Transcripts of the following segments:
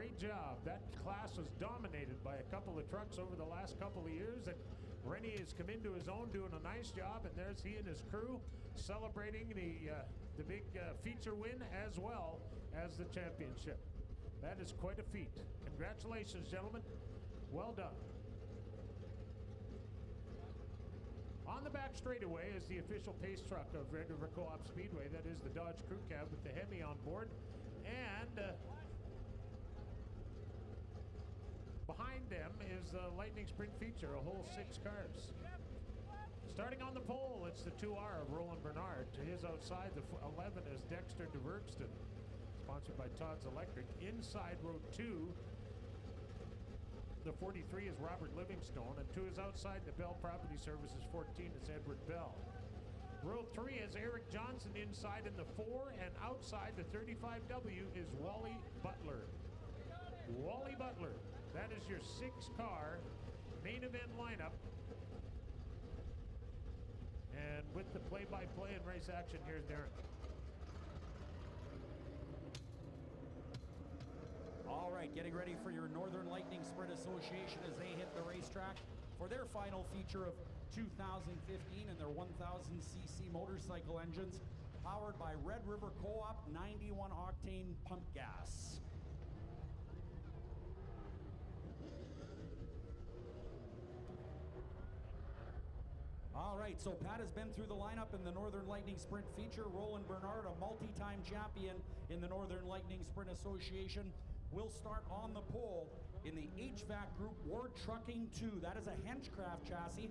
great job. That class was dominated by a couple of trucks over the last couple of years, and Rennie has come into his own, doing a nice job, and there's he and his crew celebrating the big feature win as well as the championship. That is quite a feat. Congratulations, gentlemen. Well done. On the back straightaway is the official pace truck of Red River Co-op Speedway. That is the Dodge Crew Cab with the Hemi on board. And behind them is the Lightning Sprint feature, a whole 6 cars. Starting on the pole, it's the 2R of Roland Bernard. To his outside, the 11 is Dexter DeVerkston, sponsored by Todd's Electric. Inside row 2, the 43 is Robert Livingstone, and to his outside, the Bell Property Services 14 is Edward Bell. Row 3 is Eric Johnson inside in the 4, and outside the 35W is Wally Butler. Wally Butler, that is your 6-car main event lineup. And with the play-by-play and race action, here's Darren. All right, getting ready for your Northern Lightning Sprint Association as they hit the racetrack for their final feature of 2015 and their 1000cc motorcycle engines powered by Red River Co-op 91 octane pump gas. All right, so Pat has been through the lineup in the Northern Lightning Sprint feature. Roland Bernard, a multi-time champion in the Northern Lightning Sprint Association, will start on the pole in the HVAC Group Ward Trucking 2. That is a Henchcraft chassis.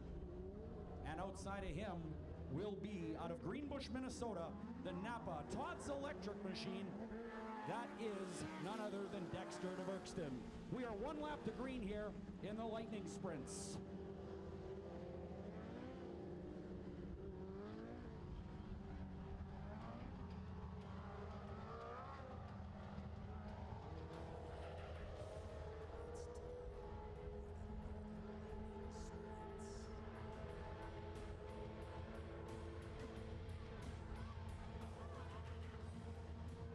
And outside of him will be, out of Greenbush, Minnesota, the Napa Todd's Electric machine. That is none other than Dexter DeVerkston. We are 1 lap to green here in the Lightning Sprints.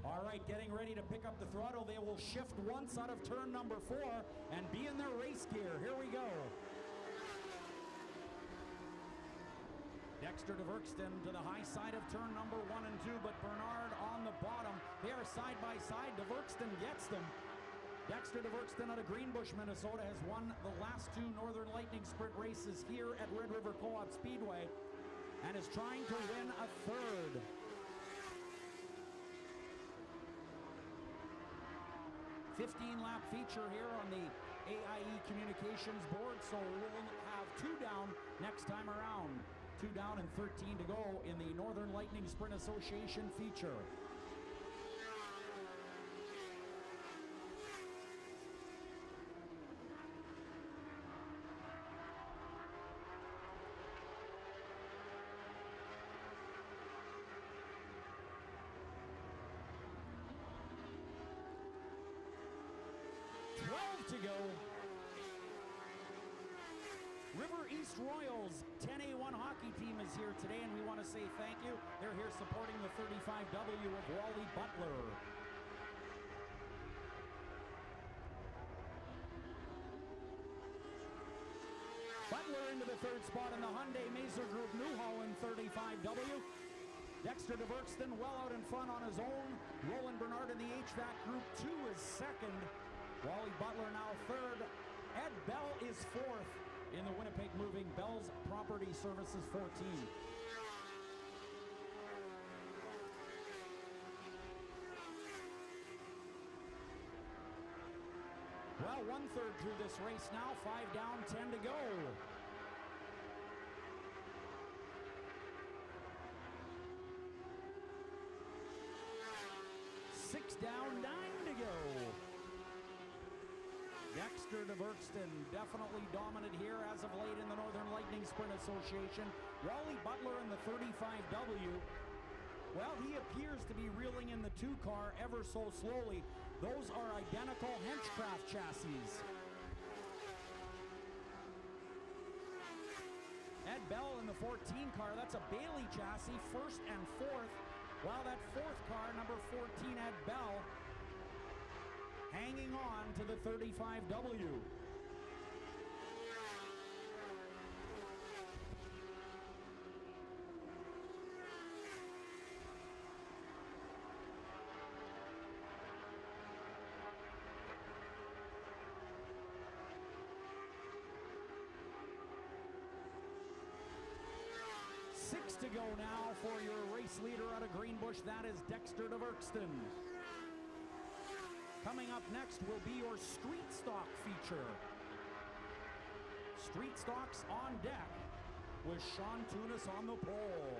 All right, getting ready to pick up the throttle. They will shift once out of turn number 4 and be in their race gear. Here we go. Dexter DeVerkston to the high side of turn number 1 and 2, but Bernard on the bottom. They are side by side. DeVerkston gets them. Dexter DeVerkston out of Greenbush, Minnesota, has won the last 2 Northern Lightning Sprint races here at Red River Co-op Speedway and is trying to win a 3rd. 15-lap feature here on the AIE Communications board, so we'll have 2 down next time around. 2 down and 13 to go in the Northern Lightning Sprint Association feature. To go. River East Royals 10A1 hockey team is here today, and we want to say thank you. They're here supporting the 35W of Wally Butler. Butler into the 3rd spot in the Hyundai Mazer Group New Holland 35W. Dexter DeVerkston well out in front on his own. Roland Bernard in the HVAC Group 2 is 2nd. Wally Butler now 3rd. Ed Bell is 4th in the Winnipeg Moving Bell's Property Services 14. Well, 1/3 through this race now, 5 down, 10 to go. Six down, 9 to go. Dexter DeVerkston definitely dominant here as of late in the Northern Lightning Sprint Association. Wally Butler in the 35W. Well, he appears to be reeling in the 2-car ever so slowly. Those are identical Henchcraft chassis. Ed Bell in the 14 car, that's a Bailey chassis, 1st and 4th. While that 4th car, number 14, Ed Bell, hangs hanging on to the 35W. Six to go now for your race leader out of Greenbush. That is Dexter DeVerkston. Coming up next will be your street stock feature. Street stocks on deck with Sean Tunis on the pole.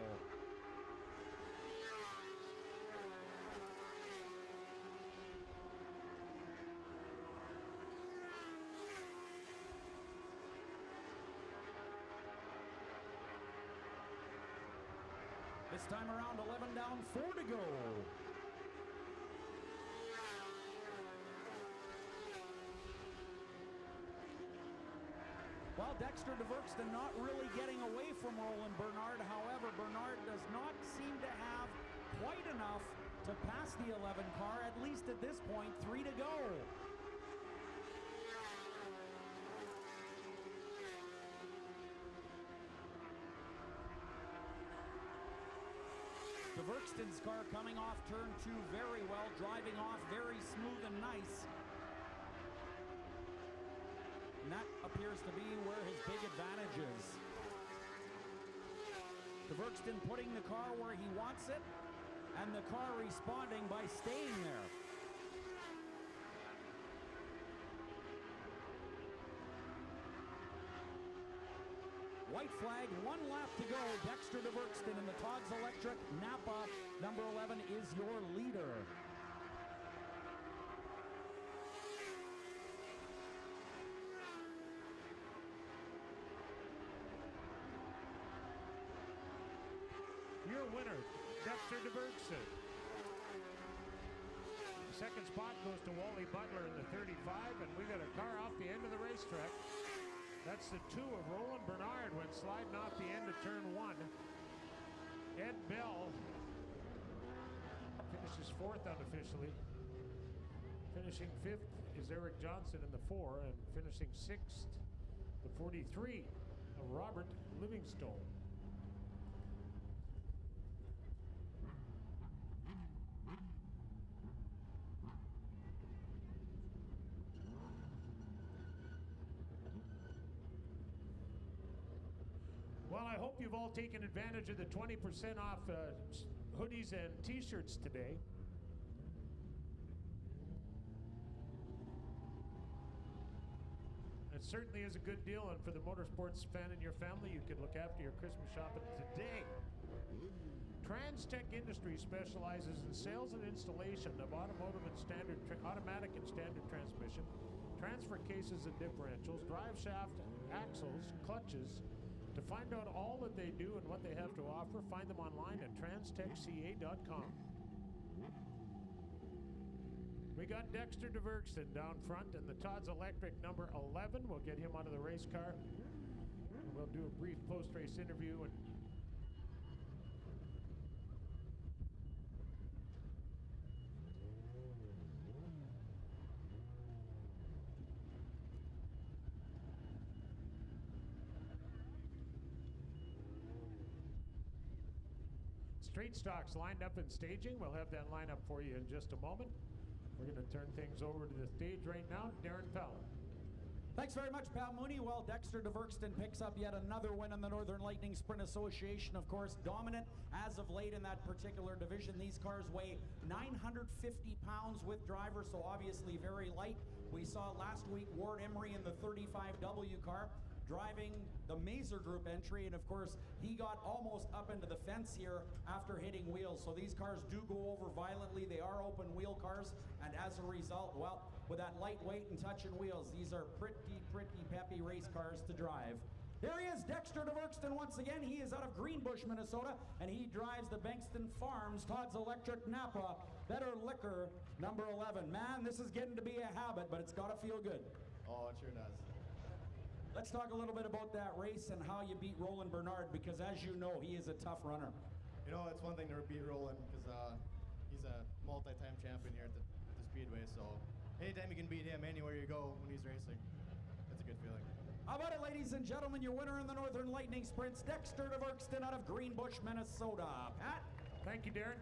This time around, 11 down, 4 to go. Well, Dexter DeVerkston not really getting away from Roland Bernard. However, Bernard does not seem to have quite enough to pass the 11 car, at least at this point. 3 to go. DeVerkston's car coming off turn 2 very well, driving off very smooth and nice. And that appears to be where his big advantage is. DeVerkston putting the car where he wants it, and the car responding by staying there. White flag, 1 lap to go. Dexter DeVerkston in the Todd's Electric Napa, number 11, is your leader. Your winner, Dexter DeVerkston. Second spot goes to Wally Butler in the 35, and we got a car off the end of the racetrack. That's the 2 of Roland Bernard when sliding off the end of turn 1. Ed Bell finishes 4th unofficially. Finishing 5th is Eric Johnson in the 4, and finishing 6th, the 43 of Robert Livingstone. Well, I hope you've all taken advantage of the 20% off hoodies and t-shirts today. It certainly is a good deal, and for the motorsports fan in your family, you can look after your Christmas shopping today. Trans-Tech Industries specializes in sales and installation of automotive and standard automatic and standard transmission, transfer cases and differentials, drive shaft, axles, clutches. To find out all that they do and what they have to offer, find them online at transtechca.com. We got Dexter DeVerkston down front in the Todd's Electric number 11. We'll get him out of the race car. We'll do a brief post-race interview. And straight stocks lined up in staging. We'll have that lineup for you in just a moment. We're going to turn things over to the stage right now. Darren Powell. Thanks very much, Pat Mooney. Well, Dexter DeVerkston picks up yet another win in the Northern Lightning Sprint Association. Of course, dominant as of late in that particular division. These cars weigh 950 pounds with drivers, so obviously very light. We saw last week Ward Emery in the 35W car driving the Mazer Group entry, and of course he got almost up into the fence here after hitting wheels. So these cars do go over violently. They are open wheel cars, and as a result, well, with that lightweight and touching wheels, these are pretty peppy race cars to drive. Here he is, Dexter DeVerkston once again. He is out of Greenbush, Minnesota, and he drives the Bankston Farms Todd's Electric Napa Better Liquor number 11. Man, this is getting to be a habit, but it's got to feel good. Oh, it sure does. Let's talk a little bit about that race and how you beat Roland Bernard, because as you know, he is a tough runner. You know, it's one thing to beat Roland because he's a multi-time champion here at the Speedway. So anytime you can beat him anywhere you go when he's racing, that's a good feeling. How about it, ladies and gentlemen? Your winner in the Northern Lightning Sprints, Dexter DeVerkston out of Greenbush, Minnesota. Pat? Thank you, Darren.